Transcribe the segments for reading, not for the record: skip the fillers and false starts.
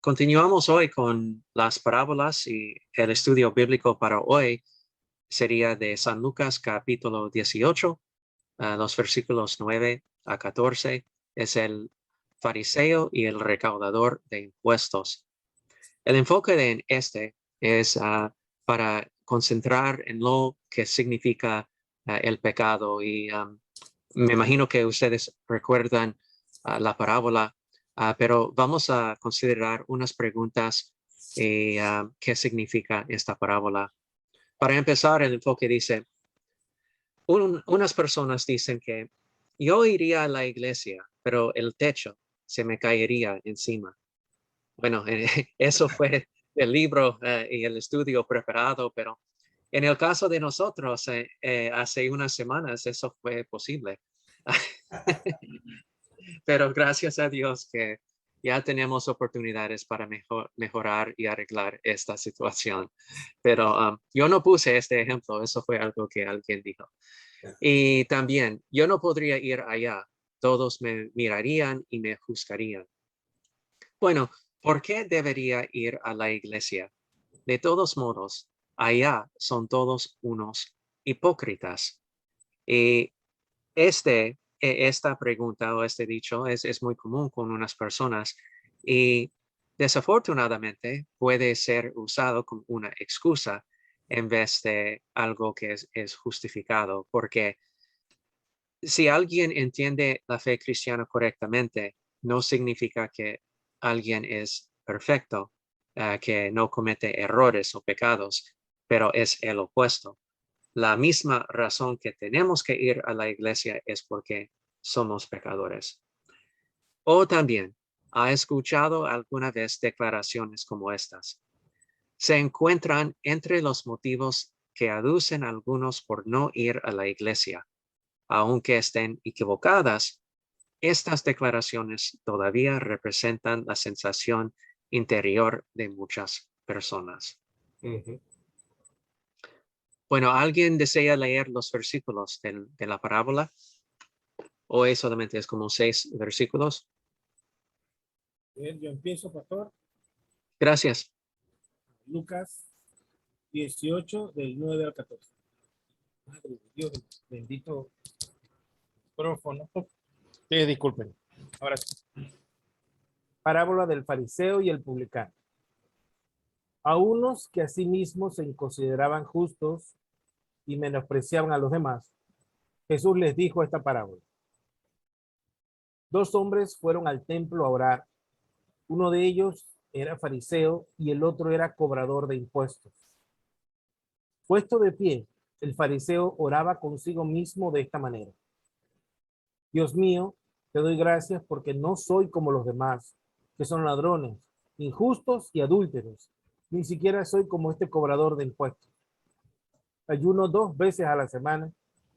Continuamos hoy con las parábolas y el estudio bíblico para hoy sería de San Lucas capítulo 18, los versículos 9 a 14. Es el fariseo y el recaudador de impuestos. El enfoque de este es para concentrar en lo que significa el pecado y me imagino que ustedes recuerdan la parábola, pero vamos a considerar unas preguntas qué significa esta parábola. Para empezar, el enfoque dice, unas personas dicen que yo iría a la iglesia, pero el techo se me caería encima. Bueno, eso fue el libro y el estudio preparado, pero en el caso de nosotros, hace unas semanas eso fue posible. Pero gracias a Dios que ya tenemos oportunidades para mejorar y arreglar esta situación. Pero yo no puse este ejemplo, eso fue algo que alguien dijo. Y también, yo no podría ir allá, todos me mirarían y me juzgarían. Bueno, ¿por qué debería ir a la iglesia? De todos modos, allá son todos unos hipócritas. Y esta pregunta o este dicho es muy común con unas personas y desafortunadamente puede ser usado como una excusa en vez de algo que es justificado, porque si alguien entiende la fe cristiana correctamente, no significa que alguien es perfecto, que no comete errores o pecados, pero es el opuesto. La misma razón que tenemos que ir a la iglesia es porque somos pecadores. O también, ¿ha escuchado alguna vez declaraciones como estas? Se encuentran entre los motivos que aducen algunos por no ir a la iglesia. Aunque estén equivocadas, estas declaraciones todavía representan la sensación interior de muchas personas. Bueno, ¿alguien desea leer los versículos de la parábola? Hoy solamente es como 6 versículos. Bien, yo empiezo, pastor. Gracias. Lucas 18, del 9 al 14. Madre de Dios, bendito micrófono. Sí, disculpen. Ahora sí. Parábola del fariseo y el publicano. A unos que a sí mismos se consideraban justos y menospreciaban a los demás, Jesús les dijo esta parábola. Dos hombres fueron al templo a orar. Uno de ellos era fariseo y el otro era cobrador de impuestos. Puesto de pie, el fariseo oraba consigo mismo de esta manera. Dios mío, te doy gracias porque no soy como los demás, que son ladrones, injustos y adúlteros. Ni siquiera soy como este cobrador de impuestos. Ayuno 2 veces a la semana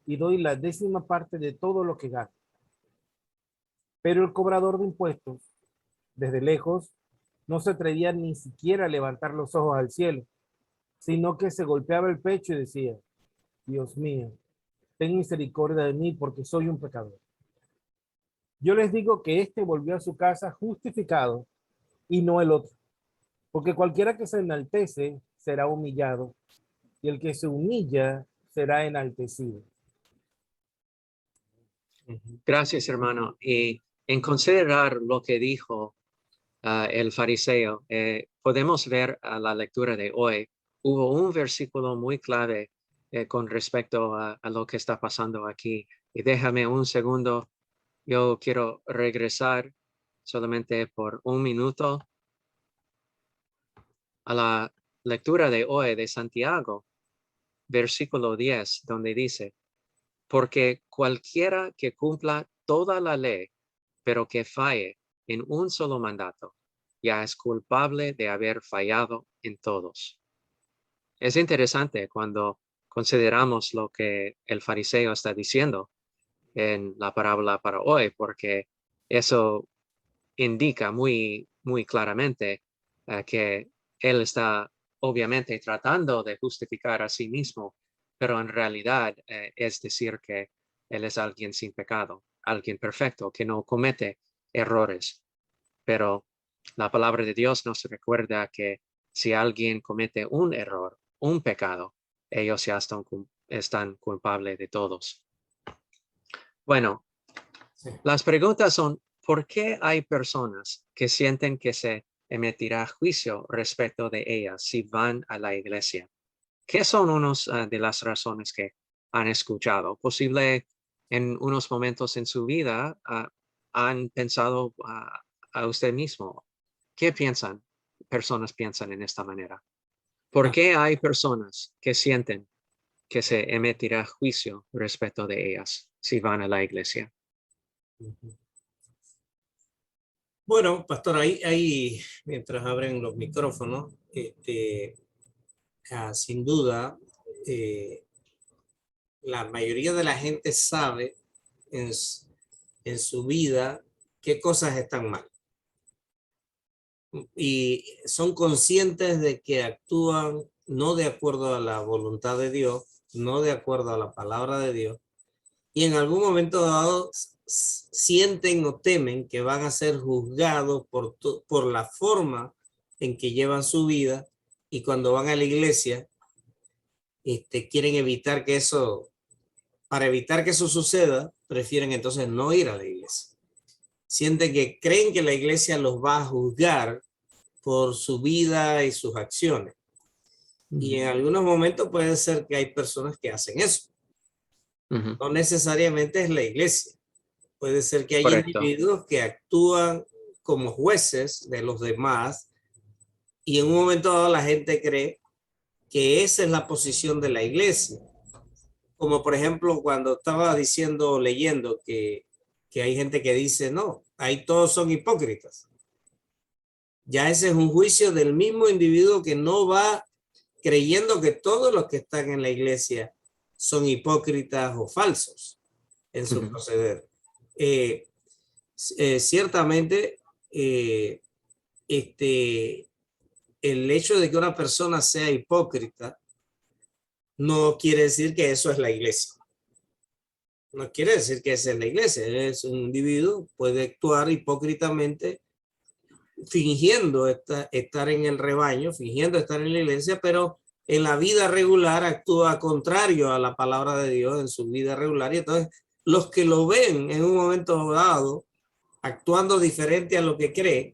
y doy la 10ª parte de todo lo que gano. Pero el cobrador de impuestos, desde lejos, no se atrevía ni siquiera a levantar los ojos al cielo, sino que se golpeaba el pecho y decía, Dios mío, ten misericordia de mí porque soy un pecador. Yo les digo que este volvió a su casa justificado y no el otro, porque cualquiera que se enaltece será humillado y el que se humilla será enaltecido. Gracias, hermano. Y en considerar lo que dijo el fariseo, podemos ver a la lectura de hoy, hubo un versículo muy clave con respecto a lo que está pasando aquí. Y déjame un segundo, yo quiero regresar solamente por un minuto a la lectura de hoy de Santiago, versículo 10, donde dice, porque cualquiera que cumpla toda la ley, pero que falle en un solo mandato, ya es culpable de haber fallado en todos. Es interesante cuando consideramos lo que el fariseo está diciendo en la parábola para hoy, porque eso indica muy claramente que él está obviamente tratando de justificar a sí mismo, pero en realidad es decir que él es alguien sin pecado, alguien perfecto, que no comete errores. Pero La palabra de Dios nos recuerda que si alguien comete un error, un pecado, ellos ya están culpables de todos. Bueno, Sí. las preguntas son, ¿por qué hay personas que sienten que se emitirá juicio respecto de ellas si van a la iglesia? ¿Qué son unas de las razones que han escuchado? Posible en unos momentos en su vida han pensado a usted mismo. ¿Qué piensan? Personas piensan en esta manera. ¿Por Ah, qué hay personas que sienten que se emitirá juicio respecto de ellas si van a la iglesia? ujú. Bueno, pastor, ahí mientras abren los micrófonos, sin duda, eh, la mayoría de la gente sabe en, en su vida qué cosas están mal y son conscientes de que actúan no de acuerdo a la voluntad de Dios, no de acuerdo a la palabra de Dios, y en algún momento dado sienten o temen que van a ser juzgados por la forma en que llevan su vida, y cuando van a la iglesia, quieren evitar que eso, para evitar que eso suceda, prefieren entonces no ir a la iglesia. Sienten que creen que la iglesia los va a juzgar por su vida y sus acciones. Y en algunos momentos puede ser que hay personas que hacen eso. Ujú. No necesariamente es la iglesia. Puede ser que hay Correcto. individuos que actúan como jueces de los demás, y en un momento dado la gente cree que esa es la posición de la iglesia. Como por ejemplo cuando estaba diciendo, leyendo que hay gente que dice, no, ahí todos son hipócritas. Ya ese es un juicio del mismo individuo que no va creyendo que todos los que están en la iglesia son hipócritas o falsos en su Ujú. proceder. Eh, Ciertamente, eh, este, el hecho de que una persona sea hipócrita no quiere decir que eso es la iglesia. No quiere decir que esa es la iglesia. Es un individuo, puede actuar hipócritamente fingiendo estar en el rebaño, fingiendo estar en la iglesia, pero en la vida regular actúa contrario a la palabra de Dios en su vida regular. Y entonces los que lo ven en un momento dado actuando diferente a lo que cree,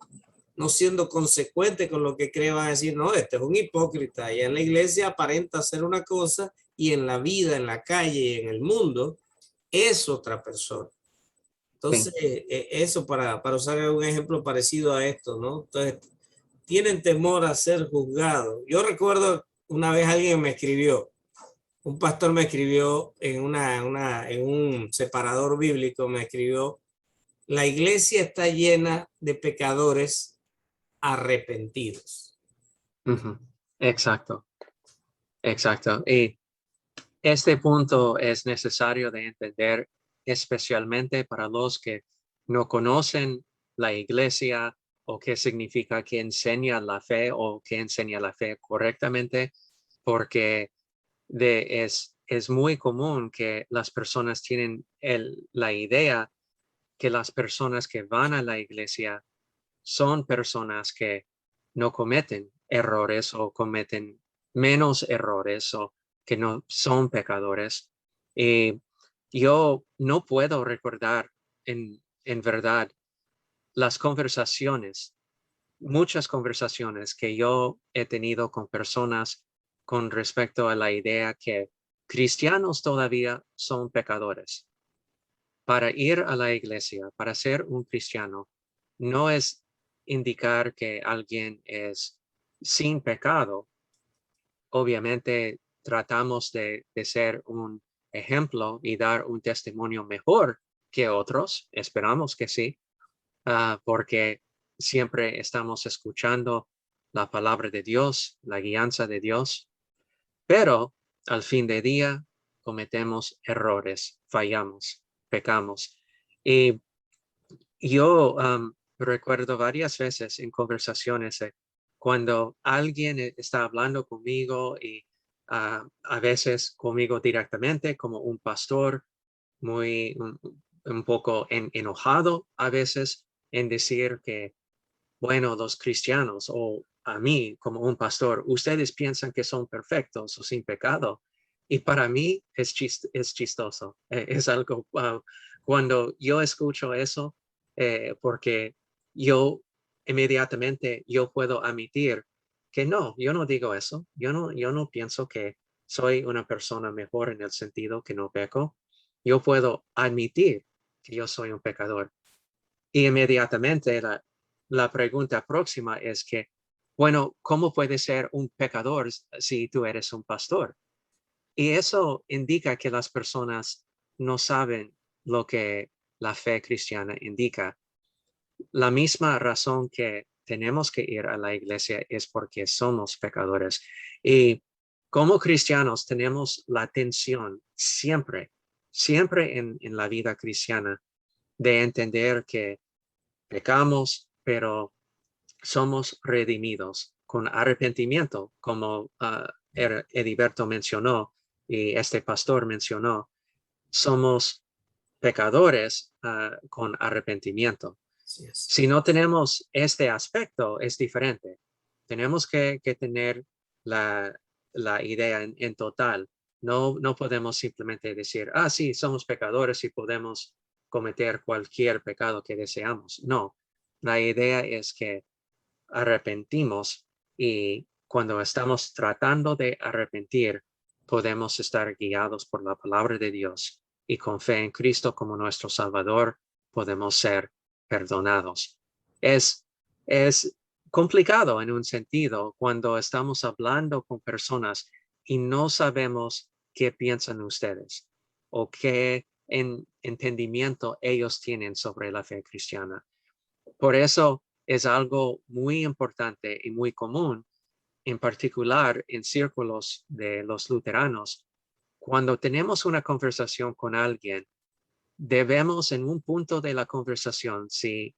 no siendo consecuente con lo que cree, van a decir, no, este es un hipócrita. Y en la iglesia aparenta ser una cosa y en la vida, en la calle, en el mundo, es otra persona. Sí. Entonces, eso para usar un ejemplo parecido a esto, ¿no? Entonces, tienen temor a ser juzgados. Yo recuerdo una vez alguien me escribió, un pastor me escribió en un separador bíblico, me escribió, la iglesia está llena de pecadores arrepentidos. Ujú. Exacto, exacto. Y este punto es necesario de entender, especialmente para los que no conocen la iglesia o qué significa que enseña la fe o que enseña la fe correctamente, porque es muy común que las personas tienen la idea que las personas que van a la iglesia son personas que no cometen errores o cometen menos errores o que no son pecadores. Y yo no puedo recordar en verdad las conversaciones, muchas conversaciones que yo he tenido con personas con respecto a la idea que cristianos todavía son pecadores. Para ir a la iglesia, para ser un cristiano, no es indicar que alguien es sin pecado. Obviamente tratamos de ser un ejemplo y dar un testimonio mejor que otros, esperamos que sí, porque siempre estamos escuchando la palabra de Dios, la guianza de Dios, pero al fin de día cometemos errores, fallamos, pecamos. Y yo recuerdo varias veces en conversaciones cuando alguien está hablando conmigo y a veces conmigo directamente como un pastor muy un poco enojado a veces en decir que bueno, los cristianos o a mí como un pastor, ustedes piensan que son perfectos o sin pecado. Y para mí es chistoso. Es algo, cuando yo escucho eso, porque yo inmediatamente yo puedo admitir que no, yo no digo eso. Yo no pienso que soy una persona mejor en el sentido que no peco. Yo puedo admitir que yo soy un pecador. Y inmediatamente la pregunta próxima es que, bueno, ¿cómo puedes ser un pecador si tú eres un pastor? Y eso indica que las personas no saben lo que la fe cristiana indica. La misma razón que tenemos que ir a la iglesia es porque somos pecadores. Y como cristianos tenemos la tensión siempre, siempre en la vida cristiana de entender que pecamos, pero somos redimidos con arrepentimiento, como Ediberto mencionó y este pastor mencionó. Somos pecadores con arrepentimiento. Así es. Si no tenemos este aspecto, es diferente. Tenemos que tener la, la idea en total. No, no podemos simplemente decir, ah, sí, somos pecadores y podemos cometer cualquier pecado que deseamos. No, la idea es que arrepentimos y cuando estamos tratando de arrepentir, podemos estar guiados por la palabra de Dios y con fe en Cristo como nuestro Salvador, podemos ser perdonados. Es, es complicado en un sentido cuando estamos hablando con personas y no sabemos qué piensan ustedes o qué entendimiento ellos tienen sobre la fe cristiana. Por eso es algo muy importante y muy común, en particular en círculos de los luteranos. Cuando tenemos una conversación con alguien, debemos en un punto de la conversación, si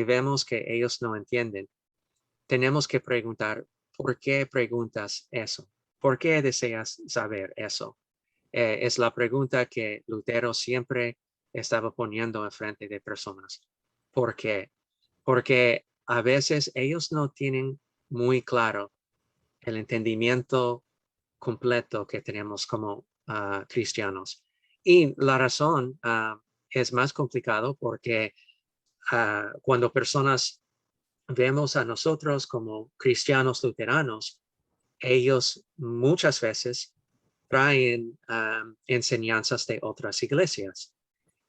vemos que ellos no entienden, tenemos que preguntar, ¿por qué preguntas eso? ¿Por qué deseas saber eso? Es la pregunta que Lutero siempre estaba poniendo en frente de personas. ¿Por qué? Porque a veces ellos no tienen muy claro el entendimiento completo que tenemos como cristianos. Y la razón es más complicado porque cuando personas vemos a nosotros como cristianos luteranos, ellos muchas veces traen enseñanzas de otras iglesias.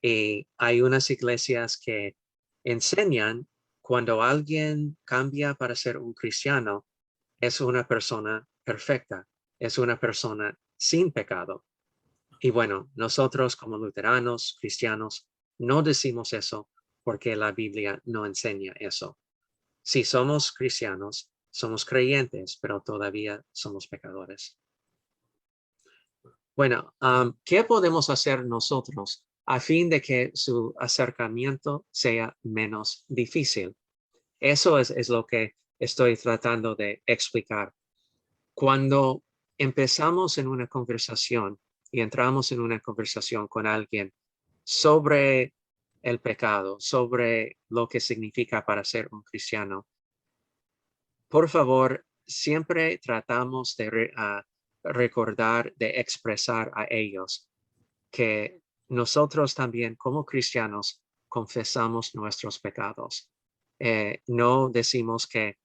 Y hay unas iglesias que enseñan cuando alguien cambia para ser un cristiano, es una persona perfecta, es una persona sin pecado. Y bueno, nosotros como luteranos, cristianos, no decimos eso porque la Biblia no enseña eso. Si somos cristianos, somos creyentes, pero todavía somos pecadores. Bueno, ¿qué podemos hacer nosotros a fin de que su acercamiento sea menos difícil? Eso es lo que estoy tratando de explicar. Cuando empezamos en una conversación y entramos en una conversación con alguien sobre el pecado, sobre lo que significa para ser un cristiano, por favor, siempre tratamos de recordar, de expresar a ellos que nosotros también como cristianos confesamos nuestros pecados. No decimos que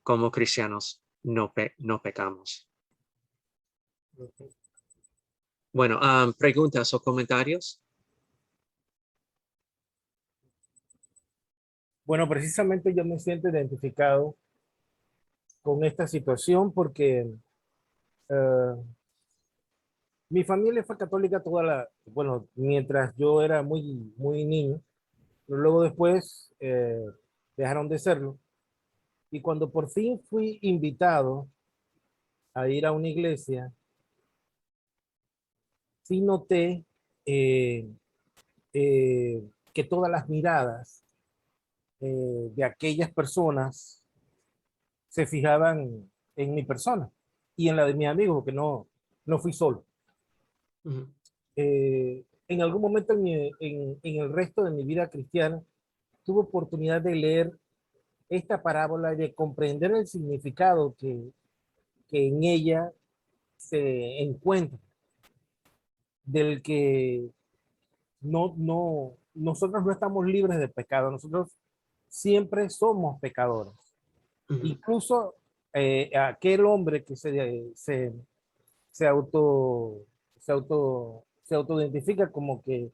como cristianos no pecamos. Bueno, preguntas o comentarios. Bueno, precisamente yo me siento identificado con esta situación porque eh, mi familia fue católica bueno, mientras yo era muy niño, pero luego después dejaron de serlo. Y cuando por fin fui invitado a ir a una iglesia, sí noté eh, que todas las miradas de aquellas personas se fijaban en mi persona y en la de mis amigos, porque no fui solo. Ujú. En algún momento en el resto de mi vida cristiana, tuve oportunidad de leer esta parábola y de comprender el significado que en ella se encuentra, del que nosotros no estamos libres de pecado, nosotros siempre somos pecadores. Ujú. Incluso aquel hombre que se auto, se autoidentifica como que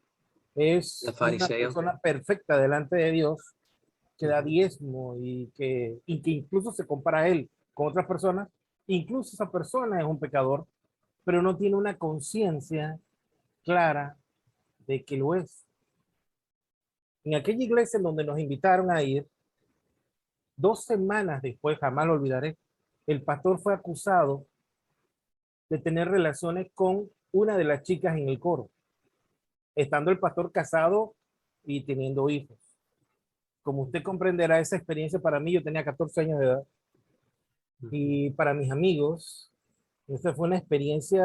El es una fariseo. persona perfecta delante de Dios, que da Ujú. diezmo y que incluso se compara a él con otras personas, incluso esa persona es un pecador, pero no tiene una conciencia clara de que lo es. En aquella iglesia en donde nos invitaron a ir, 2 semanas después, jamás lo olvidaré, el pastor fue acusado de tener relaciones con una de las chicas en el coro, estando el pastor casado y teniendo hijos. Como usted comprenderá, esa experiencia para mí, yo tenía 14 años de edad, Ujú. y para mis amigos, esta fue una experiencia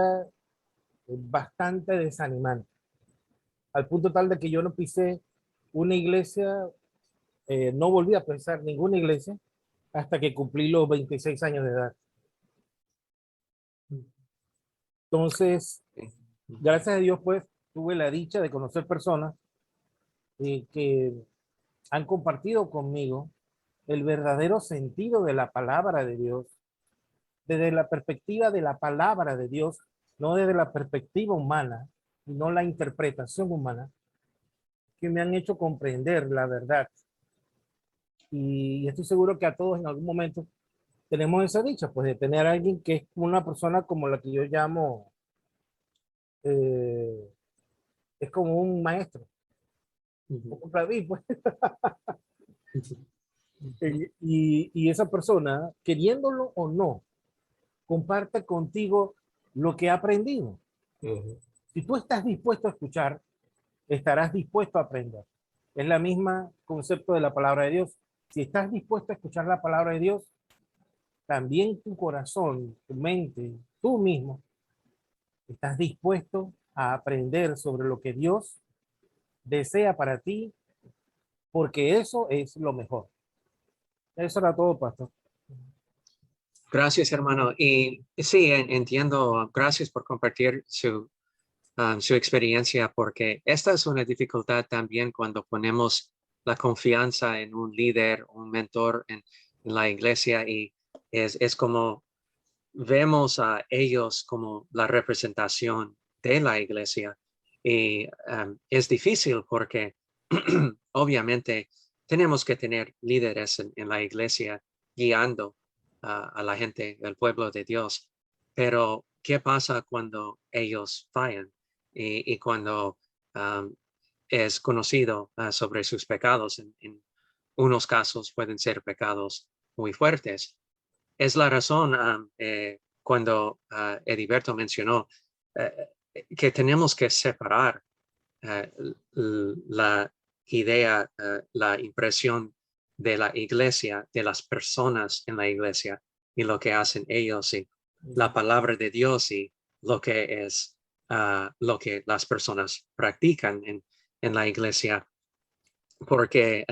bastante desanimante, al punto tal de que yo no pisé una iglesia, no volví a pisar ninguna iglesia hasta que cumplí los 26 años de edad. Entonces, Sí. Ujú. gracias a Dios, pues, tuve la dicha de conocer personas que han compartido conmigo el verdadero sentido de la palabra de Dios, desde la perspectiva de la palabra de Dios, no desde la perspectiva humana, no la interpretación humana, que me han hecho comprender la verdad. Y estoy seguro que a todos en algún momento tenemos esa dicha, pues de tener a alguien que es una persona como la que yo llamo, eh, es como un maestro, Ujú. un rabí, pues. Ujú. Ujú. Y esa persona, queriéndolo o no, comparte contigo lo que ha aprendido. Ujú. Si tú estás dispuesto a escuchar, estarás dispuesto a aprender. Es la misma concepto de la palabra de Dios. Si estás dispuesto a escuchar la palabra de Dios, también tu corazón, tu mente, tú mismo, estás dispuesto a aprender sobre lo que Dios desea para ti, porque eso es lo mejor. Eso era todo, pastor. Gracias, hermano. Y sí, entiendo. Gracias por compartir su experiencia, porque esta es una dificultad también cuando ponemos la confianza en un líder, un mentor en la iglesia y es como vemos a ellos como la representación de la iglesia. Y es difícil porque obviamente tenemos que tener líderes en la iglesia guiando a la gente, el pueblo de Dios. Pero, ¿qué pasa cuando ellos fallan y cuando um, es conocido sobre sus pecados? En unos casos pueden ser pecados muy fuertes. Es la razón cuando Ediberto mencionó que tenemos que separar eh, la idea, la impresión de la iglesia, de las personas en la iglesia y lo que hacen ellos y la palabra de Dios y lo que es lo que las personas practican en la iglesia, porque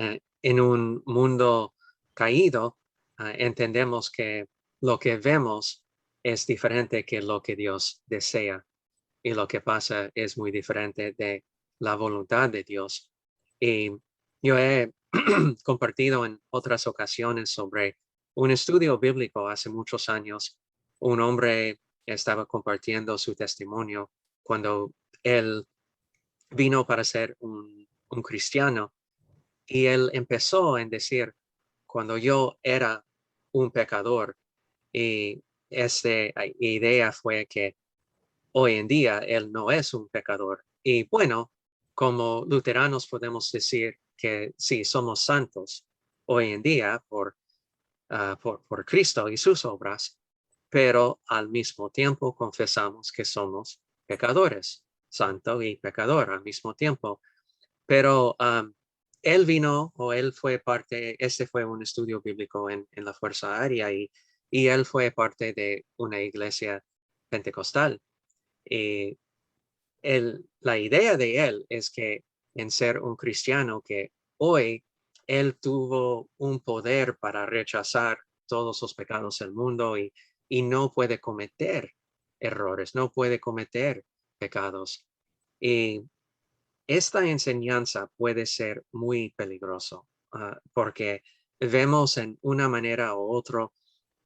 en un mundo caído entendemos que lo que vemos es diferente que lo que Dios desea y lo que pasa es muy diferente de la voluntad de Dios. Y yo he compartido en otras ocasiones sobre un estudio bíblico hace muchos años. Un hombre estaba compartiendo su testimonio cuando él vino para ser un cristiano y él empezó en decir, cuando yo era un pecador, y esta idea fue que hoy en día él no es un pecador. Y bueno, como luteranos podemos decir que sí, somos santos hoy en día por Cristo y sus obras, pero al mismo tiempo confesamos que somos pecadores, santo y pecador al mismo tiempo. Pero él vino o él fue parte, este fue un estudio bíblico en la Fuerza Aérea y él fue parte de una iglesia pentecostal. Y la idea de él es que en ser un cristiano que hoy él tuvo un poder para rechazar todos los pecados del mundo y no puede cometer errores, no puede cometer pecados. Y esta enseñanza puede ser muy peligroso porque vemos en una manera u otra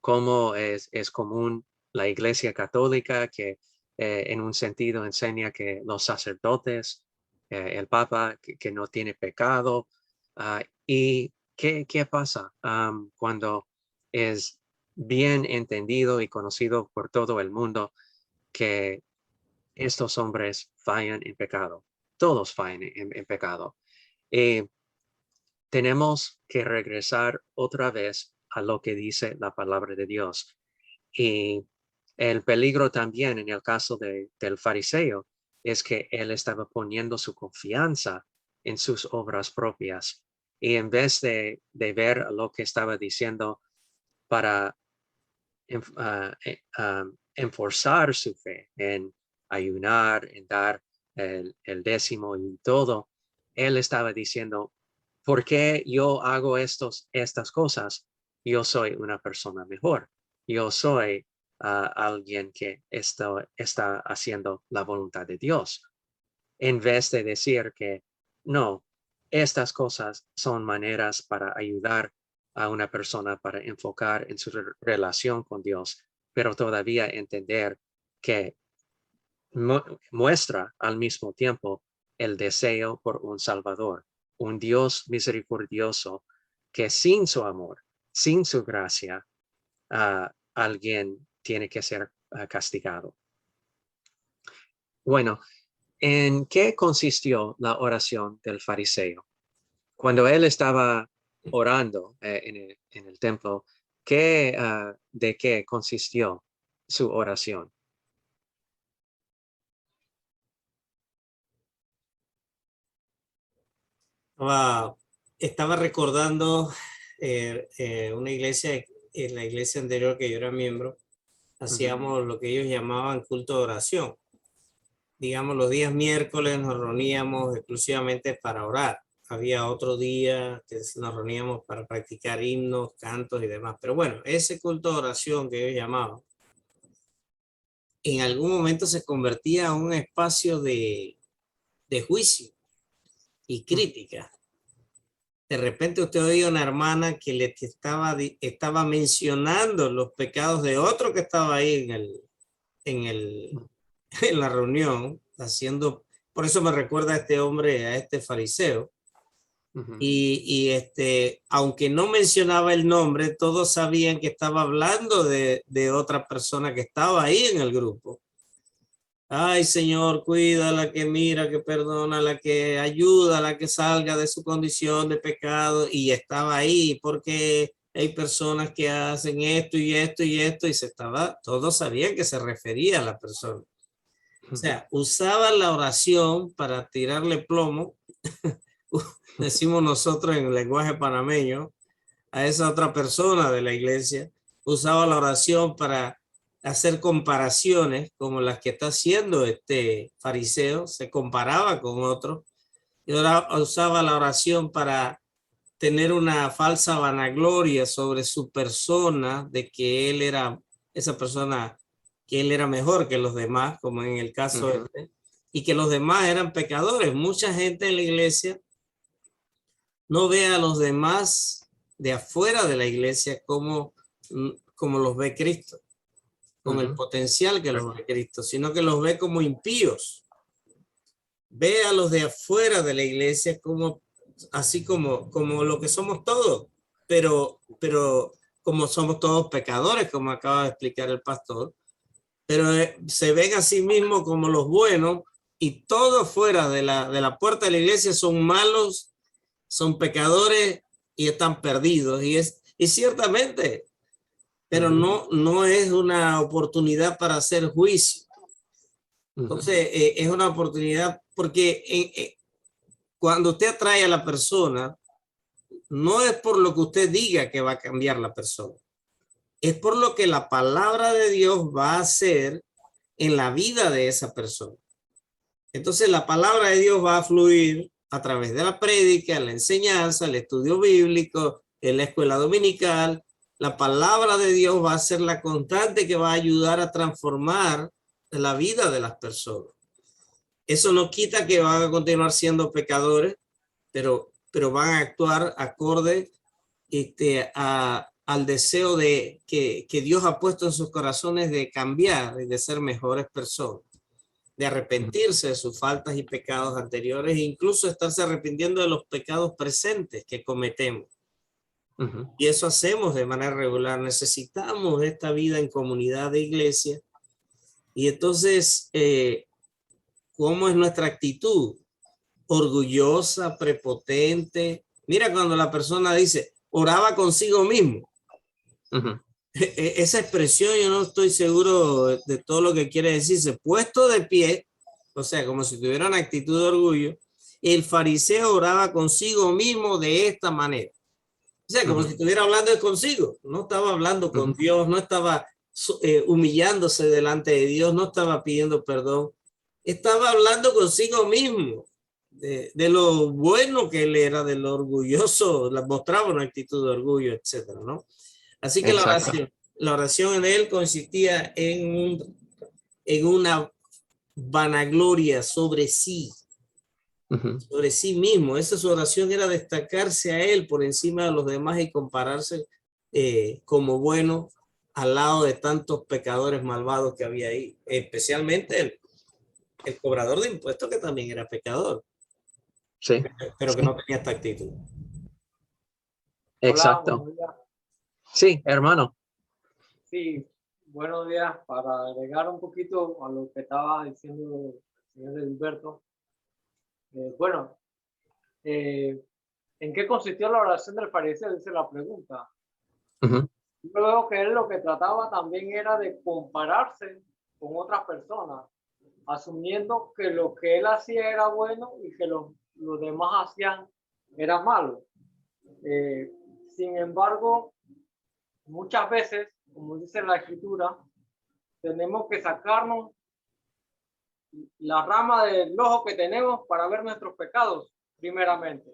cómo es común la Iglesia Católica que en un sentido enseña que los sacerdotes, el Papa, que no tiene pecado. ¿Y qué pasa cuando es bien entendido y conocido por todo el mundo que estos hombres fallan en pecado? Todos fallan en pecado. Y tenemos que regresar otra vez a lo que dice la palabra de Dios. Y el peligro también en el caso del fariseo es que él estaba poniendo su confianza en sus obras propias. Y en vez de ver lo que estaba diciendo para enforzar su fe en ayunar, en dar el décimo y todo, él estaba diciendo, ¿por qué yo hago estas cosas? Yo soy una persona mejor. Yo soy alguien que está haciendo la voluntad de Dios. En vez de decir que no, estas cosas son maneras para ayudar a una persona para enfocar en su relación con Dios, pero todavía entender que muestra al mismo tiempo el deseo por un Salvador, un Dios misericordioso que sin su amor, sin su gracia, alguien tiene que ser castigado. Bueno, ¿en qué consistió la oración del fariseo? Cuando él estaba orando en el templo, ¿de qué consistió su oración? Estaba, estaba recordando una iglesia, en la iglesia anterior que yo era miembro, hacíamos lo que ellos llamaban culto de oración. Digamos, los días miércoles nos reuníamos exclusivamente para orar. Había otro día que nos reuníamos para practicar himnos, cantos y demás. Pero bueno, ese culto de oración que ellos llamaban, en algún momento se convertía en un espacio de juicio y crítica. De repente usted oía una hermana que le estaba mencionando los pecados de otro que estaba ahí en la reunión, haciendo, por eso me recuerda a este hombre, a este fariseo. Aunque no mencionaba el nombre, todos sabían que estaba hablando de otra persona que estaba ahí en el grupo. Ay, Señor, cuida a la que mira, que perdona, a la que ayuda, a la que salga de su condición de pecado. Y estaba ahí porque hay personas que hacen esto y esto y esto, y todos sabían que se refería a la persona. O sea, usaba la oración para tirarle plomo, decimos nosotros en el lenguaje panameño, a esa otra persona de la iglesia. Usaba la oración para hacer comparaciones como las que está haciendo este fariseo, se comparaba con otro, y ahora usaba la oración para tener una falsa vanagloria sobre su persona, de que él era esa persona, que él era mejor que los demás, como en el caso y que los demás eran pecadores. Mucha gente en la iglesia no ve a los demás de afuera de la iglesia como los ve Cristo, con el potencial que los ve Cristo, sino que los ve como impíos. Ve a los de afuera de la iglesia como, así como lo que somos todos, pero como somos todos pecadores, como acaba de explicar el pastor, pero se ven a sí mismos como los buenos, y todos fuera de la puerta de la iglesia son malos, son pecadores y están perdidos. Y ciertamente, pero no es una oportunidad para hacer juicio. Entonces, es una oportunidad porque cuando usted atrae a la persona, no es por lo que usted diga que va a cambiar la persona, es por lo que la palabra de Dios va a hacer en la vida de esa persona. Entonces, la palabra de Dios va a fluir a través de la prédica, la enseñanza, el estudio bíblico, en la escuela dominical. La palabra de Dios va a ser la constante que va a ayudar a transformar la vida de las personas. Eso no quita que van a continuar siendo pecadores, pero van a actuar acorde al deseo que Dios ha puesto en sus corazones de cambiar y de ser mejores personas, de arrepentirse de sus faltas y pecados anteriores e incluso estarse arrepintiendo de los pecados presentes que cometemos. Y eso hacemos de manera regular. Necesitamos esta vida en comunidad de iglesia. Y entonces, ¿cómo es nuestra actitud? Orgullosa, prepotente. Mira cuando la persona dice, oraba consigo mismo. Esa expresión yo no estoy seguro de todo lo que quiere decirse. Puesto de pie, o sea, como si tuviera una actitud de orgullo, el fariseo oraba consigo mismo de esta manera. O sea, como si estuviera hablando de consigo. No estaba hablando con Dios, no estaba humillándose delante de Dios, no estaba pidiendo perdón. Estaba hablando consigo mismo. De lo bueno que él era, de lo orgulloso, mostraba una actitud de orgullo, etcétera, ¿no? Así que la oración en él consistía en una vanagloria sobre sí, sobre sí mismo. Esa su oración era destacarse a él por encima de los demás y compararse como bueno al lado de tantos pecadores malvados que había ahí, especialmente el cobrador de impuestos, que también era pecador. Sí. Pero que no tenía esta actitud. Exacto. Hola, Sí, hermano. sí, buenos días. Para agregar un poquito a lo que estaba diciendo el señor Edilberto. ¿En qué consistió la oración del fariseo? Dice la pregunta. Yo veo que él lo que trataba también era de compararse con otras personas, asumiendo que lo que él hacía era bueno y que los demás hacían era malo. Sin embargo, muchas veces, como dice la escritura, tenemos que sacarnos la rama del ojo que tenemos para ver nuestros pecados, primeramente.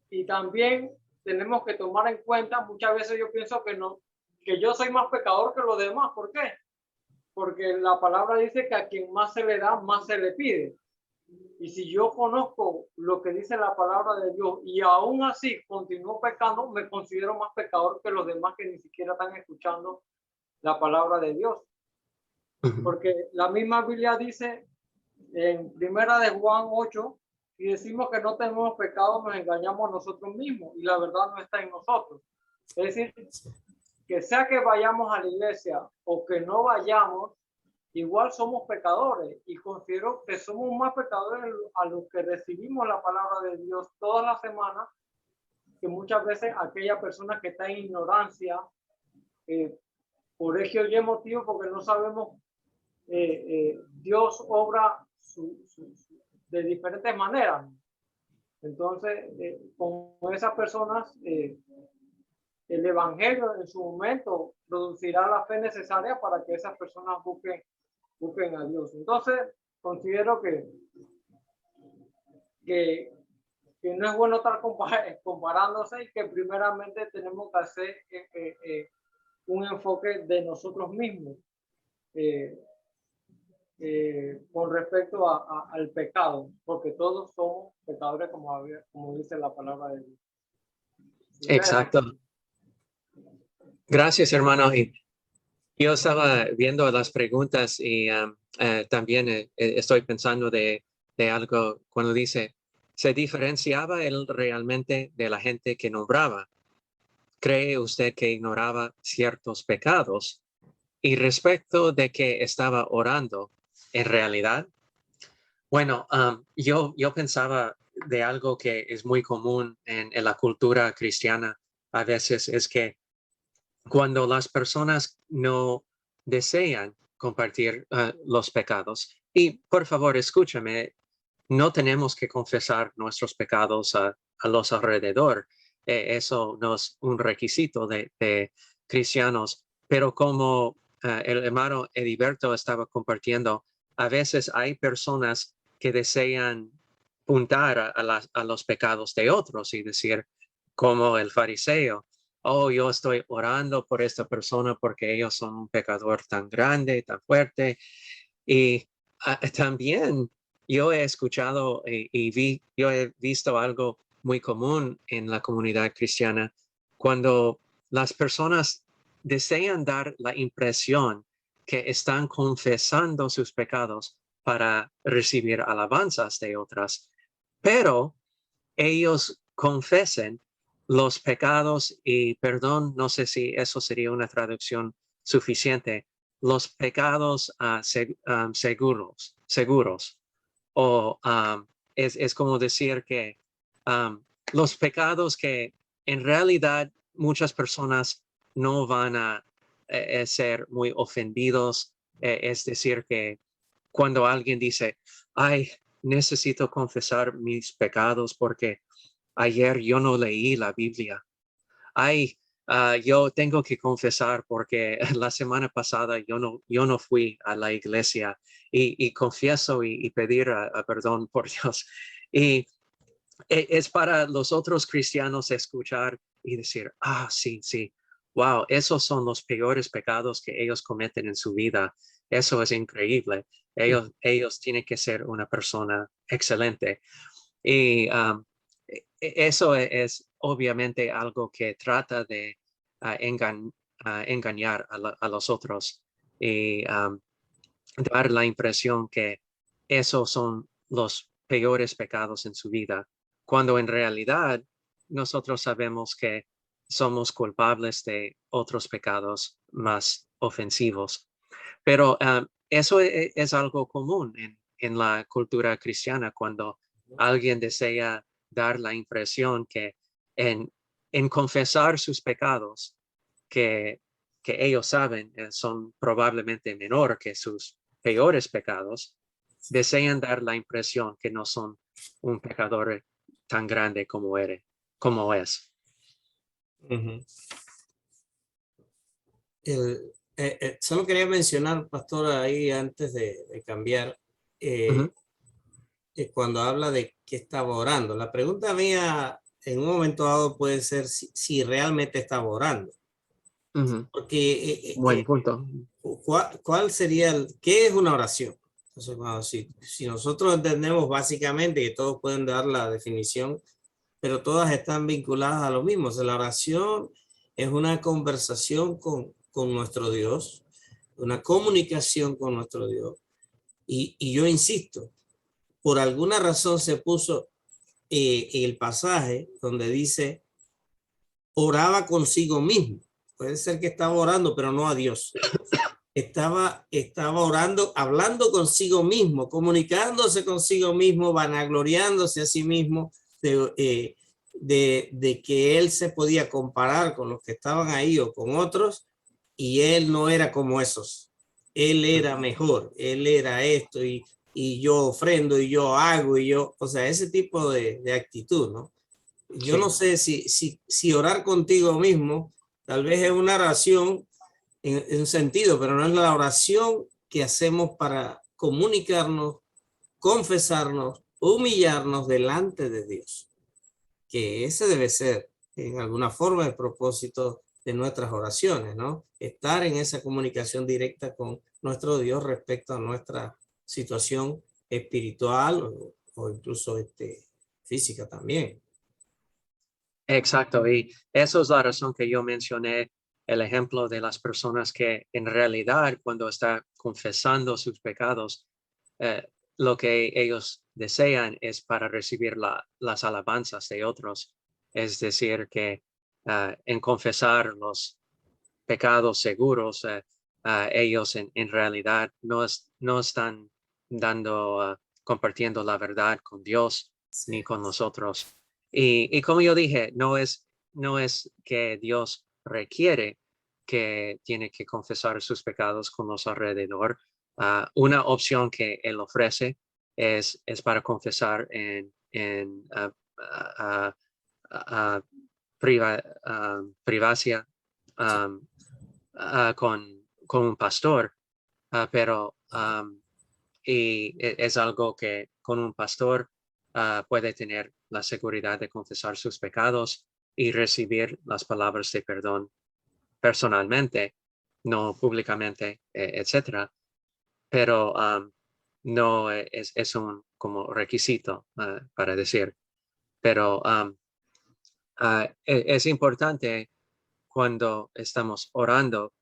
Y también tenemos que tomar en cuenta, muchas veces yo pienso que yo soy más pecador que los demás. ¿Por qué? Porque la palabra dice que a quien más se le da, más se le pide. Y si yo conozco lo que dice la palabra de Dios y aún así continúo pecando, me considero más pecador que los demás que ni siquiera están escuchando la palabra de Dios. Porque la misma Biblia dice en Primera de Juan 8, y decimos que no tenemos pecado, nos engañamos nosotros mismos y la verdad no está en nosotros. Es decir, que sea que vayamos a la iglesia o que no vayamos, igual somos pecadores, y considero que somos más pecadores a los que recibimos la palabra de Dios todas las semanas que muchas veces aquella persona que está en ignorancia, por ese o Y motivo, porque no sabemos, Dios obra de diferentes maneras. Entonces, con esas personas, el evangelio en su momento producirá la fe necesaria para que esas personas busquen a Dios. Entonces, considero que no es bueno estar comparándose, y que primeramente tenemos que hacer un enfoque de nosotros mismos con respecto al pecado, porque todos somos pecadores, como dice la palabra de Dios. Exacto. Gracias, hermano. Y yo estaba viendo las preguntas y también estoy pensando de algo cuando dice, ¿se diferenciaba él realmente de la gente que nombraba? ¿Cree usted que ignoraba ciertos pecados? Y respecto de que estaba orando, ¿en realidad? Bueno, yo pensaba de algo que es muy común en la cultura cristiana a veces, es que cuando las personas no desean compartir los pecados, y por favor escúchame, no tenemos que confesar nuestros pecados a los alrededor, eso no es un requisito de cristianos, pero como el hermano Edilberto estaba compartiendo, a veces hay personas que desean apuntar a los pecados de otros y decir, como el fariseo, oh, yo estoy orando por esta persona porque ellos son un pecador tan grande, tan fuerte. Y también yo he escuchado yo he visto algo muy común en la comunidad cristiana cuando las personas desean dar la impresión que están confesando sus pecados para recibir alabanzas de otras, pero ellos confesen los pecados y perdón, no sé si eso sería una traducción suficiente, los pecados seguros. O es como decir que los pecados que en realidad muchas personas no van a ser muy ofendidos. Es decir, que cuando alguien dice, ay, necesito confesar mis pecados porque ayer yo no leí la Biblia. Ay, yo tengo que confesar porque la semana pasada yo no fui a la iglesia y confieso y pedir perdón por Dios. Y es para los otros cristianos escuchar y decir, sí, sí, wow, esos son los peores pecados que ellos cometen en su vida. Eso es increíble. Ellos tienen que ser una persona excelente. Y eso es obviamente algo que trata de engañar a los otros y dar la impresión que esos son los peores pecados en su vida, cuando en realidad nosotros sabemos que somos culpables de otros pecados más ofensivos. Pero eso es algo común en la cultura cristiana cuando alguien desea dar la impresión que en confesar sus pecados, que, que ellos saben son probablemente menor que sus peores pecados, desean dar la impresión que no son un pecador tan grande como es. Ujú. Solo quería mencionar, pastor, ahí antes de cambiar, Ujú, cuando habla de que estaba orando. La pregunta mía en un momento dado puede ser si realmente estaba orando. ujú. Porque Buen punto. ¿cuál sería, qué es una oración? Entonces, bueno, si nosotros entendemos básicamente que todos pueden dar la definición, pero todas están vinculadas a lo mismo. O sea, la oración es una conversación con nuestro Dios, una comunicación con nuestro Dios. Y yo insisto, por alguna razón se puso el pasaje donde dice, oraba consigo mismo. Puede ser que estaba orando, pero no a Dios. Estaba orando, hablando consigo mismo, comunicándose consigo mismo, vanagloriándose a sí mismo de que él se podía comparar con los que estaban ahí o con otros, y él no era como esos. Él era mejor, él era esto, y yo ofrendo, y yo hago, y yo, o sea, ese tipo de actitud, ¿no? Yo no sé si orar contigo mismo, tal vez es una oración en un sentido, pero no es la oración que hacemos para comunicarnos, confesarnos, humillarnos delante de Dios. Que ese debe ser en alguna forma el propósito de nuestras oraciones, ¿no? Estar en esa comunicación directa con nuestro Dios respecto a nuestra situación espiritual o incluso física también. Exacto, y eso es la razón que yo mencioné el ejemplo de las personas que en realidad cuando está confesando sus pecados, eh, lo que ellos desean es para recibir las alabanzas de otros. Es decir, que en confesar los pecados seguros, ellos en realidad no están compartiendo la verdad con Dios ni Sí. con nosotros. Y como yo dije, no es que Dios requiere que tiene que confesar sus pecados con los alrededor. Una opción que Él ofrece es para confesar en privacidad Sí. con un pastor, pero es algo que con un pastor puede tener la seguridad de confesar sus pecados y recibir las palabras de perdón personalmente, no públicamente, etcétera. Pero no es un como requisito para decir. Pero es importante cuando estamos orando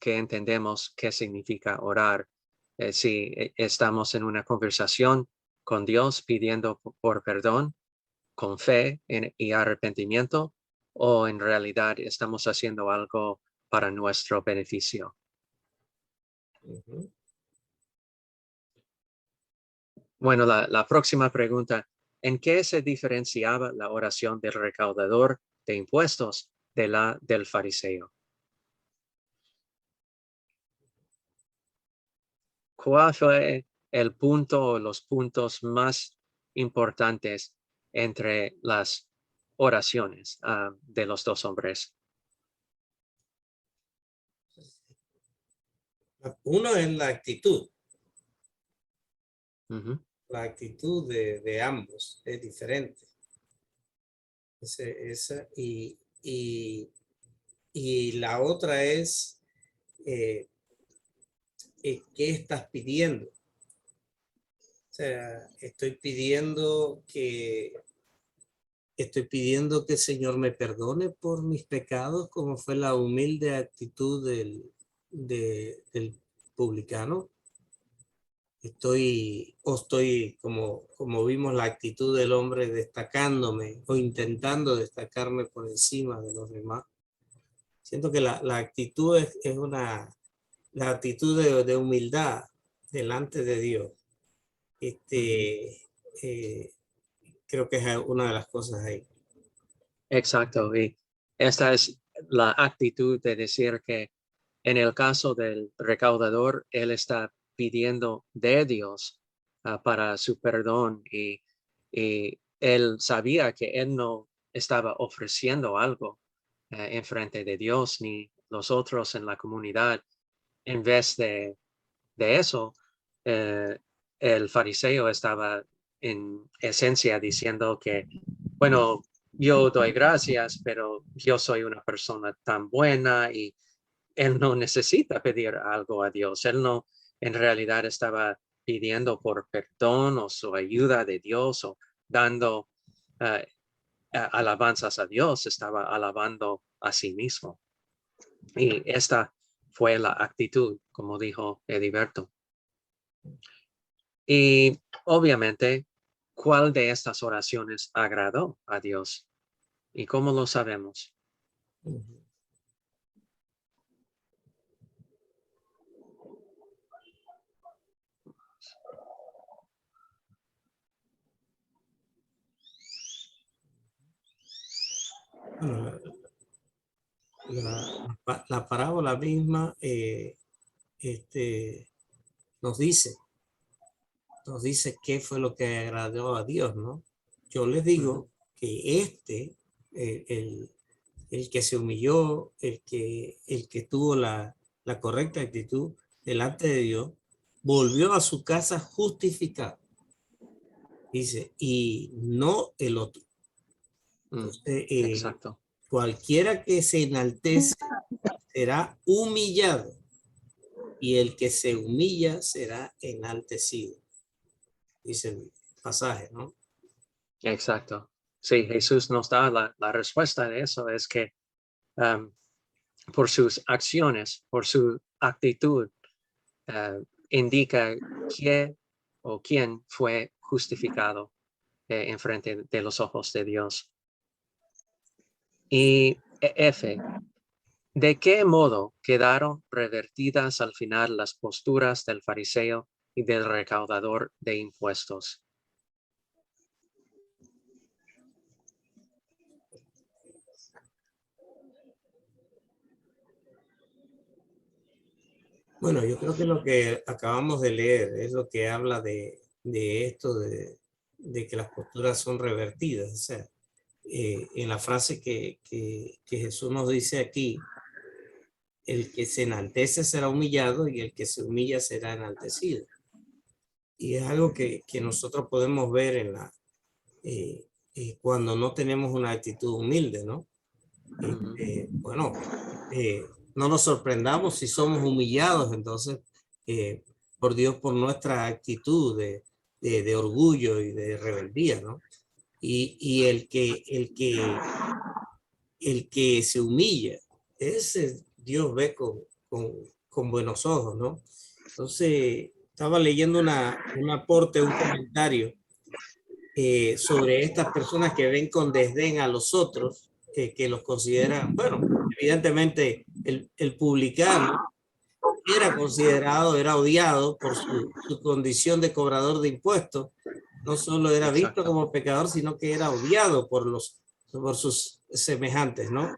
que entendemos qué significa orar. Si estamos en una conversación con Dios pidiendo por perdón, con fe y arrepentimiento, o en realidad estamos haciendo algo para nuestro beneficio. Ujú. Bueno, la próxima pregunta, ¿en qué se diferenciaba la oración del recaudador de impuestos de la del fariseo? ¿Cuál fue el punto o los puntos más importantes entre las oraciones de los dos hombres? Uno es la actitud. Ujú. La actitud de ambos es diferente. Y la otra es ¿qué estás pidiendo? O sea, estoy pidiendo que el Señor me perdone por mis pecados, como fue la humilde actitud del publicano. Estoy como vimos la actitud del hombre destacándome o intentando destacarme por encima de los demás. Siento que la actitud es la actitud de humildad delante de Dios. Creo que es una de las cosas ahí. Exacto. Y esta es la actitud de decir que en el caso del recaudador, él está pidiendo de Dios para su perdón y él sabía que él no estaba ofreciendo algo en frente de Dios ni los otros en la comunidad. En vez de eso, eh, el fariseo estaba en esencia diciendo que, bueno, yo doy gracias, pero yo soy una persona tan buena y él no necesita pedir algo a Dios. Él no en realidad estaba pidiendo por perdón o su ayuda de Dios o dando alabanzas a Dios, estaba alabando a sí mismo. Y esta fue la actitud, como dijo Ediberto. Y obviamente, ¿cuál de estas oraciones agradó a Dios? ¿Y cómo lo sabemos? Bueno, la parábola misma nos dice qué fue lo que agradó a Dios, ¿no? Yo les digo que el que se humilló, el que tuvo la correcta actitud delante de Dios, volvió a su casa justificado. Dice, y no el otro. Entonces, Exacto. cualquiera que se enaltece será humillado y el que se humilla será enaltecido. Dice el pasaje, ¿no? Exacto. Sí, Jesús nos da la respuesta de eso, es que por sus acciones, por su actitud, indica quién fue justificado en frente de los ojos de Dios. Y F, ¿de qué modo quedaron revertidas al final las posturas del fariseo y del recaudador de impuestos? Bueno, yo creo que lo que acabamos de leer es lo que habla de esto, de que las posturas son revertidas. O sea, en la frase que Jesús nos dice aquí, el que se enaltece será humillado y el que se humilla será enaltecido. Y es algo que nosotros podemos ver en cuando no tenemos una actitud humilde, ¿no? Ujú. Bueno, no nos sorprendamos si somos humillados entonces por Dios por nuestra actitud de orgullo y de rebeldía, ¿no? Y el que se humilla, ese Dios ve con buenos ojos, ¿no? Entonces, estaba leyendo un aporte, un comentario sobre estas personas que ven con desdén a los otros, que los consideran, bueno, evidentemente el publicano era considerado, era odiado por su condición de cobrador de impuestos. No solo era visto Exacto. como pecador, sino que era odiado por sus semejantes, ¿no?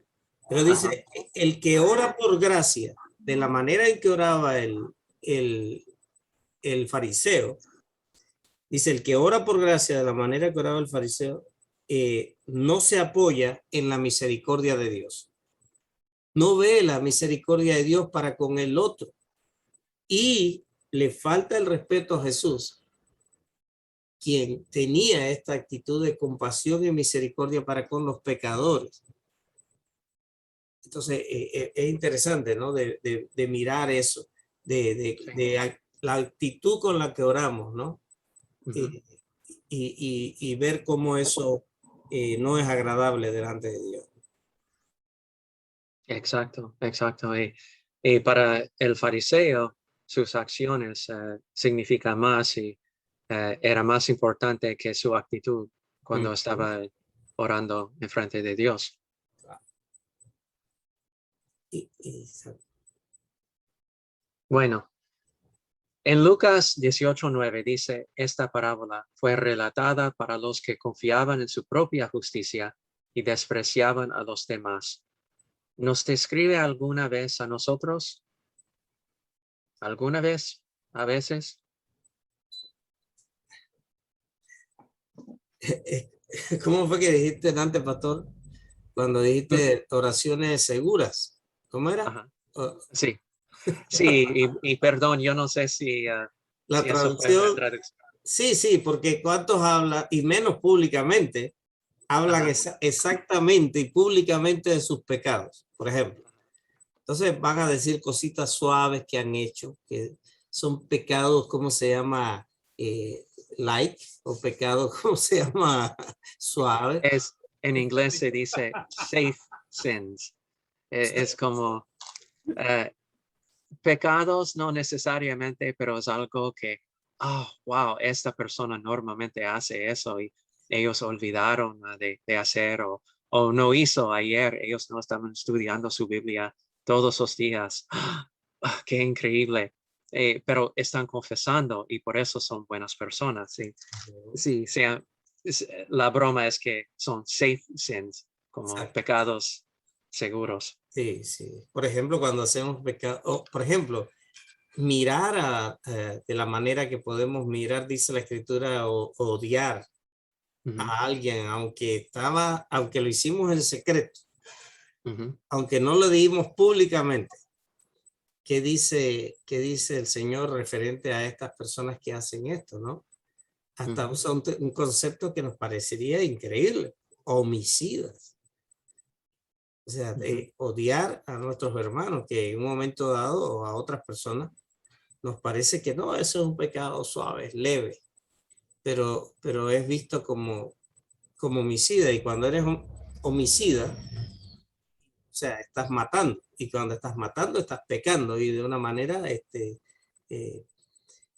Pero dice, el que ora por gracia, de la manera en que oraba el fariseo, dice, el que ora por gracia de la manera que oraba el fariseo, no se apoya en la misericordia de Dios. No ve la misericordia de Dios para con el otro. Y le falta el respeto a Jesús, quien tenía esta actitud de compasión y misericordia para con los pecadores. Entonces, es interesante, ¿no? De mirar eso, de la actitud con la que oramos, ¿no? Ujú. Y ver cómo eso no es agradable delante de Dios. Exacto, exacto. Y para el fariseo, sus acciones significan más y era más importante que su actitud cuando estaba orando en frente de Dios. Exacto. Bueno, en Lucas 18:9 dice, esta parábola fue relatada para los que confiaban en su propia justicia y despreciaban a los demás. ¿Nos describe alguna vez a nosotros? ¿Alguna vez? ¿A veces? ¿Cómo fue que dijiste antes, pastor? Cuando dijiste oraciones seguras. ¿Cómo era? Ajá. Sí, sí, y perdón, yo no sé La si eso fue la traducción, traducción. sí, porque cuántos hablan, y menos públicamente, hablan exactamente y públicamente de sus pecados, por ejemplo. Entonces van a decir cositas suaves que han hecho, que son pecados, ¿cómo se llama? Light, o pecados, ¿cómo se llama? Suave. En inglés se dice safe sins. Es como eh, pecados, no necesariamente, pero es algo que, oh, wow, esta persona normalmente hace eso y ellos olvidaron de hacer o no hizo ayer, ellos no estaban estudiando su Biblia todos los días. Qué increíble. Pero están confesando y por eso son buenas personas. Sí, sí, la broma es que son safe sins, como Exacto. pecados seguros. Sí, sí. Por ejemplo, cuando hacemos pecado, por ejemplo, mirar de la manera que podemos mirar, dice la escritura, o odiar Ujú, a alguien, aunque lo hicimos en secreto, ujú, aunque no lo dijimos públicamente. Qué dice el Señor referente a estas personas que hacen esto, ¿no? Hasta ujú, usa un concepto que nos parecería increíble, homicidas. O sea, ujú. de odiar a nuestros hermanos, que en un momento dado o a otras personas nos parece que no, eso es un pecado suave, leve, pero es visto como homicida. Y cuando eres homicida, o sea, estás matando. Y cuando estás matando, estás pecando. Y de una manera, eh,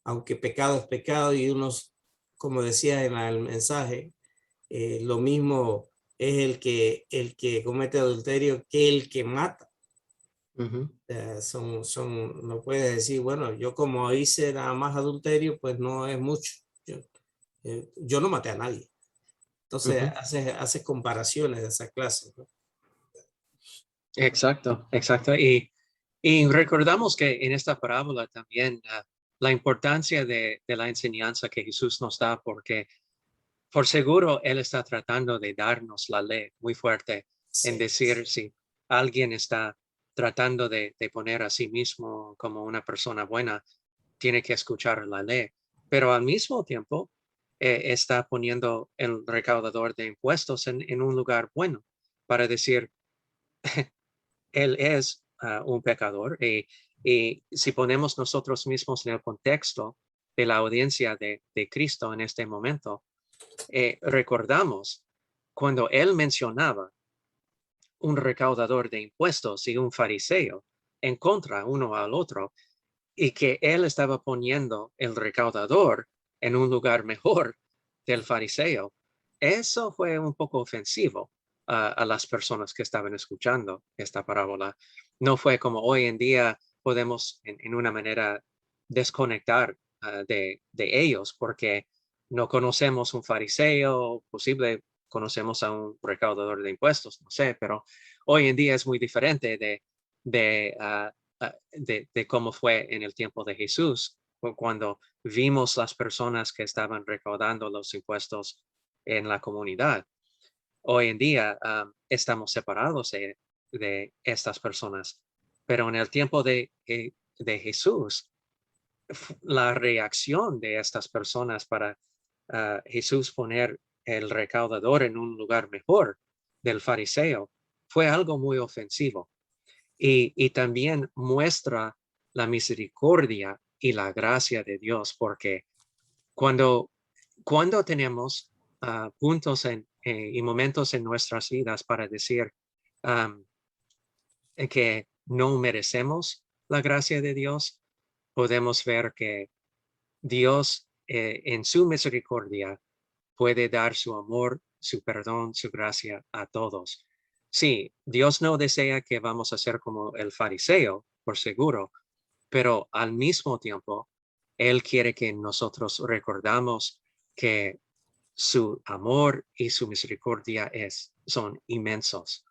aunque pecado es pecado y unos, como decía en el mensaje, lo mismo es el que comete adulterio que el que mata. Ujú, No puedes decir, bueno, yo como hice nada más adulterio, pues no es mucho. Yo no maté a nadie. Entonces ujú. haces comparaciones de esa clase, ¿no? Exacto, exacto. Y recordamos que en esta parábola también la importancia de la enseñanza que Jesús nos da, porque por seguro Él está tratando de darnos la ley muy fuerte en Sí, decir si alguien está tratando de poner a sí mismo como una persona buena, tiene que escuchar la ley. pero al mismo tiempo está poniendo el recaudador de impuestos en un lugar bueno para decir, él es un pecador y si ponemos nosotros mismos en el contexto de la audiencia de Cristo en este momento, recordamos cuando él mencionaba un recaudador de impuestos y un fariseo en contra uno al otro, y que él estaba poniendo el recaudador en un lugar mejor del fariseo. Eso fue un poco ofensivo a las personas que estaban escuchando esta parábola. No fue como hoy en día podemos en una manera desconectar de ellos porque no conocemos un fariseo, posible conocemos a un recaudador de impuestos, no sé, pero hoy en día es muy diferente de cómo fue en el tiempo de Jesús, cuando vimos las personas que estaban recaudando los impuestos en la comunidad. Hoy en día estamos separados de estas personas, pero en el tiempo de Jesús, la reacción de estas personas para Jesús poner el recaudador en un lugar mejor del fariseo fue algo muy ofensivo. Y también muestra la misericordia y la gracia de Dios, porque cuando, cuando tenemos puntos y momentos en nuestras vidas para decir um, que no merecemos la gracia de Dios, podemos ver que Dios en su misericordia puede dar su amor, su perdón, su gracia a todos. Sí, Dios no desea que vamos a ser como el fariseo, por seguro, pero al mismo tiempo, Él quiere que nosotros recordamos que su amor y su misericordia son inmensos.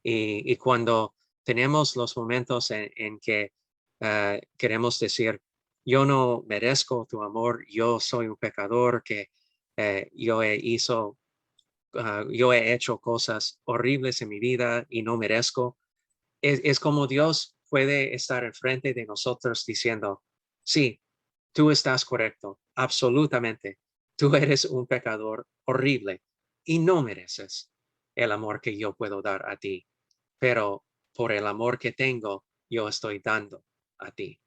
Y cuando tenemos los momentos en que queremos decir, yo no merezco tu amor, yo soy un pecador, que yo he hecho cosas horribles en mi vida y no merezco. Es como Dios puede estar enfrente de nosotros diciendo, sí, tú estás correcto, absolutamente. Tú eres un pecador horrible y no mereces el amor que yo puedo dar a ti, pero por el amor que tengo, yo estoy dando a ti.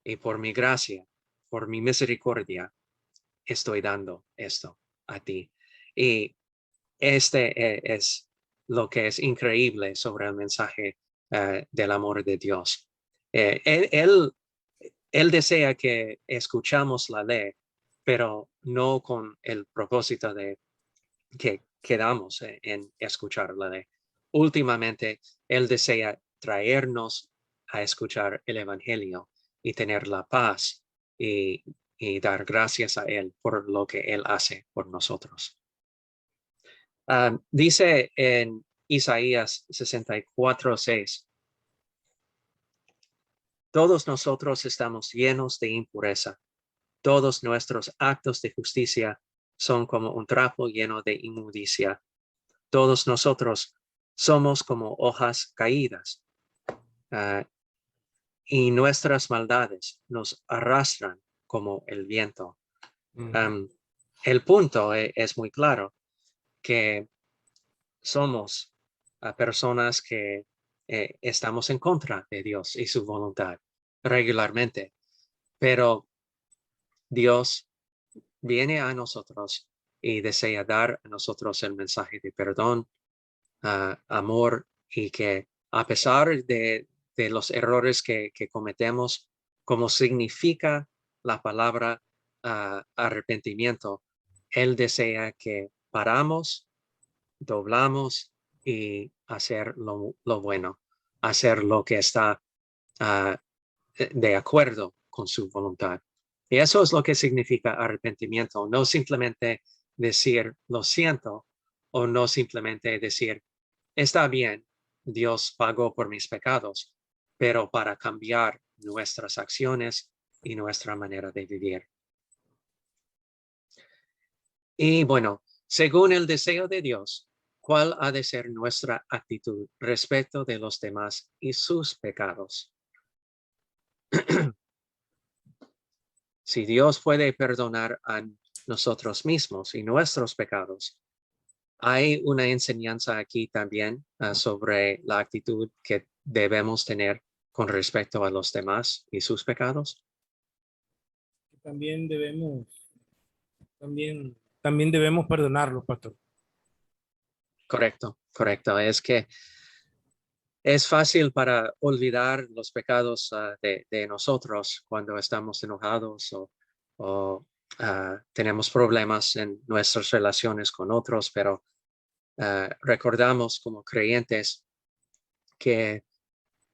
Y por mi gracia, por mi misericordia, estoy dando esto a ti. Y es lo que es increíble sobre el mensaje del amor de Dios. Él desea que escuchamos la ley, pero no con el propósito de que quedamos en escuchar la ley. Últimamente, Él desea traernos a escuchar el Evangelio y tener la paz y dar gracias a Él por lo que Él hace por nosotros. Dice en Isaías 64:6, todos nosotros estamos llenos de impureza, todos nuestros actos de justicia son como un trapo lleno de inmundicia, todos nosotros somos como hojas caídas y nuestras maldades nos arrastran como el viento. El punto es muy claro, que somos personas que estamos en contra de Dios y su voluntad regularmente, pero Dios viene a nosotros y desea dar a nosotros el mensaje de perdón, amor, y que a pesar de los errores que cometemos, como significa la palabra arrepentimiento, Él desea que paramos, doblamos y hacer lo bueno, hacer lo que está de acuerdo con su voluntad. Y eso es lo que significa arrepentimiento, no simplemente decir lo siento o no simplemente decir está bien, Dios pagó por mis pecados, pero para cambiar nuestras acciones y nuestra manera de vivir. Y bueno, según el deseo de Dios, ¿cuál ha de ser nuestra actitud respecto de los demás y sus pecados? Si Dios puede perdonar a nosotros mismos y nuestros pecados, hay una enseñanza aquí también sobre la actitud que debemos tener con respecto a los demás y sus pecados. También debemos, también debemos perdonarlos, pastor. Correcto, correcto. Es que es fácil para olvidar los pecados de nosotros cuando estamos enojados o tenemos problemas en nuestras relaciones con otros, pero recordamos como creyentes que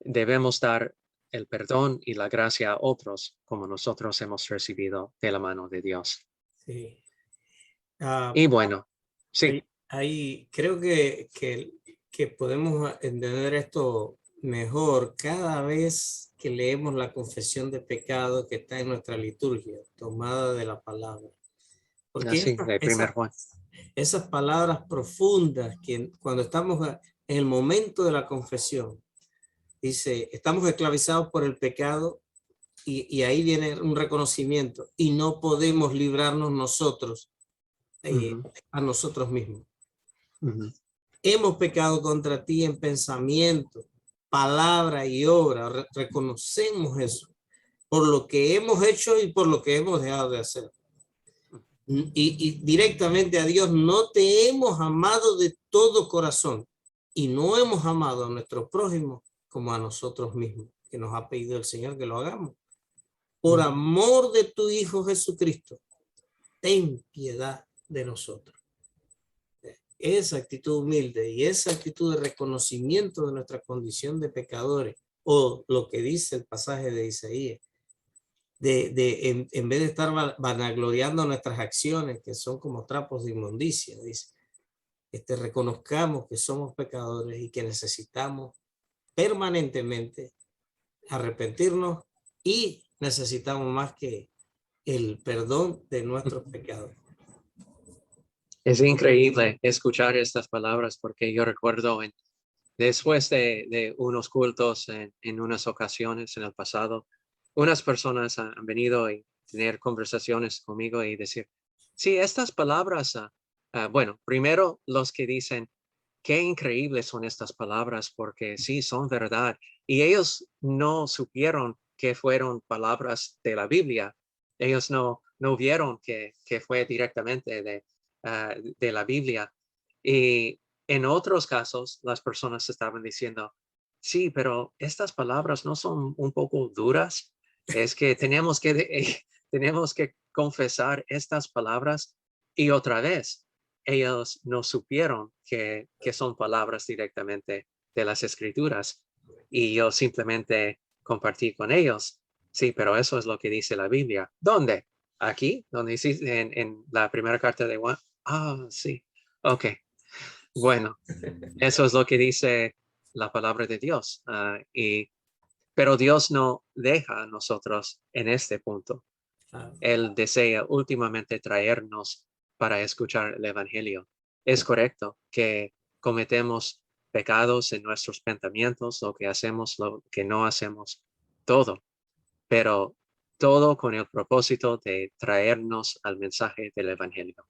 debemos dar el perdón y la gracia a otros como nosotros hemos recibido de la mano de Dios. Sí. Y bueno, sí. Ahí creo que podemos entender esto mejor cada vez que leemos la confesión de pecado que está en nuestra liturgia, tomada de la palabra. Porque Así, de primer Juan. esas palabras profundas que cuando estamos en el momento de la confesión, dice, estamos esclavizados por el pecado y ahí viene un reconocimiento y no podemos librarnos nosotros a nosotros mismos. Hemos pecado contra ti en pensamiento, palabra y obra. Reconocemos eso por lo que hemos hecho y por lo que hemos dejado de hacer. Y directamente a Dios, no te hemos amado de todo corazón y no hemos amado a nuestro prójimo como a nosotros mismos, que nos ha pedido el Señor que lo hagamos. Por amor de tu Hijo Jesucristo, ten piedad de nosotros. Esa actitud humilde y esa actitud de reconocimiento de nuestra condición de pecadores, o lo que dice el pasaje de Isaías, en vez de estar vanagloriando nuestras acciones, que son como trapos de inmundicia, dice, reconozcamos que somos pecadores y que necesitamos permanentemente arrepentirnos y necesitamos más que el perdón de nuestros pecados. Es increíble escuchar estas palabras porque yo recuerdo después de unos cultos en unas ocasiones en el pasado, unas personas han venido y tener conversaciones conmigo y decir, sí, estas palabras, bueno, primero los que dicen, qué increíbles son estas palabras porque sí, son verdad. Y ellos no supieron que fueron palabras de la Biblia. Ellos no vieron que fue directamente de la Biblia. Y en otros casos, las personas estaban diciendo, sí, pero estas palabras no son un poco duras. Es que tenemos que confesar estas palabras y otra vez ellos no supieron que son palabras directamente de las escrituras y yo simplemente compartí con ellos. Sí, pero eso es lo que dice la Biblia. ¿Dónde? Aquí, donde dice en la primera carta de Juan. Ah, sí. Ok. Bueno, eso es lo que dice la palabra de Dios. Pero Dios no deja a nosotros en este punto. Él desea últimamente traernos para escuchar el evangelio. Es correcto que cometemos pecados en nuestros pensamientos, lo que hacemos, lo que no hacemos, todo, pero todo con el propósito de traernos al mensaje del evangelio.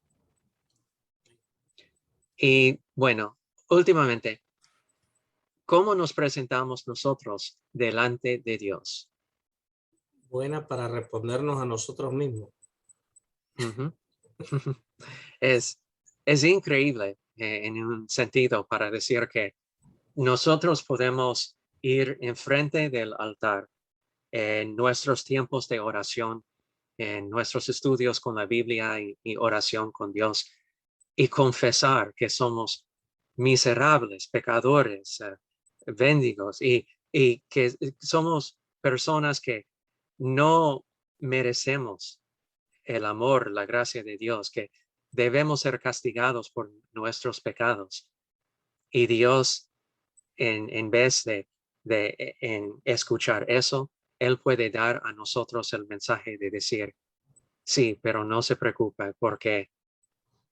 Y bueno, últimamente, ¿cómo nos presentamos nosotros delante de Dios? Buena para respondernos a nosotros mismos. Es increíble en un sentido para decir que nosotros podemos ir enfrente del altar en nuestros tiempos de oración, en nuestros estudios con la Biblia y oración con Dios y confesar que somos miserables, pecadores, mendigos y que somos personas que no merecemos el amor, la gracia de Dios, que debemos ser castigados por nuestros pecados. Y Dios, en vez en escuchar eso, Él puede dar a nosotros el mensaje de decir, sí, pero no se preocupe porque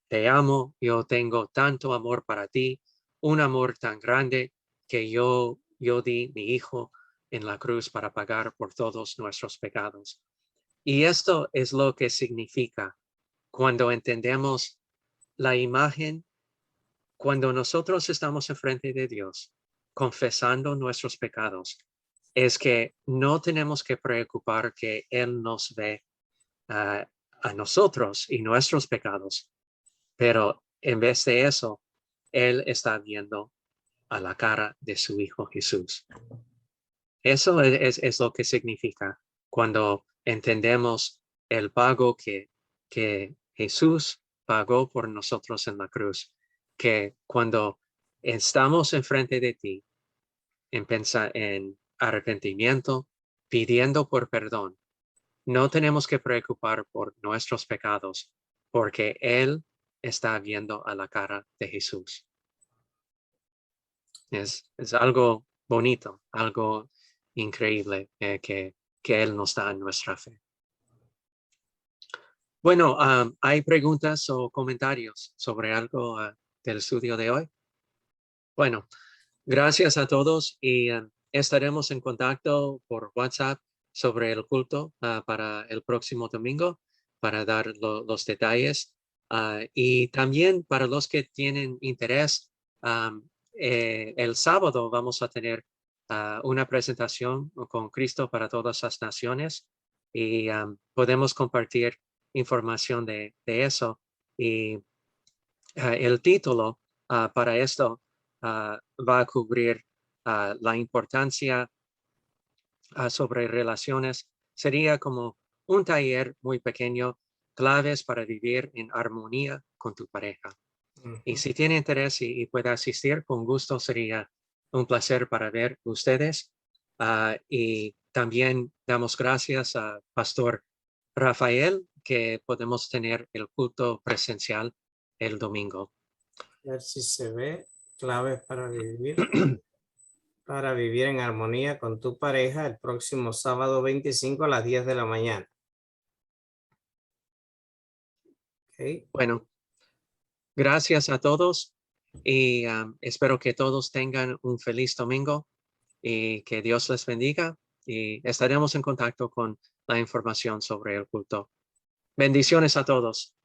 te amo, yo tengo tanto amor para ti, un amor tan grande que yo di mi hijo en la cruz para pagar por todos nuestros pecados. Y esto es lo que significa cuando entendemos la imagen, cuando nosotros estamos enfrente de Dios, confesando nuestros pecados, es que no tenemos que preocupar que Él nos ve a nosotros y nuestros pecados, pero en vez de eso, Él está viendo a la cara de su Hijo Jesús. Eso es lo que significa cuando entendemos el pago que Jesús pagó por nosotros en la cruz, que cuando estamos enfrente de ti, en arrepentimiento, pidiendo por perdón, no tenemos que preocupar por nuestros pecados, porque Él está viendo a la cara de Jesús. Es algo bonito, algo increíble que Él nos da en nuestra fe. Bueno, ¿hay preguntas o comentarios sobre algo del estudio de hoy? Bueno, gracias a todos y estaremos en contacto por WhatsApp sobre el culto para el próximo domingo para dar los detalles. Y también para los que tienen interés, el sábado vamos a tener una presentación con Cristo para todas las naciones y podemos compartir información de eso. Y el título para esto va a cubrir la importancia sobre relaciones. Sería como un taller muy pequeño, claves para vivir en armonía con tu pareja. Y si tiene interés y puede asistir, con gusto sería un placer para ver ustedes. Y también damos gracias a Pastor Rafael que podemos tener el culto presencial el domingo. A ver si se ve. Claves para vivir en armonía con tu pareja el próximo sábado 25 a las 10 de la mañana. Okay. Bueno, gracias a todos y espero que todos tengan un feliz domingo y que Dios les bendiga y estaremos en contacto con la información sobre el culto. Bendiciones a todos.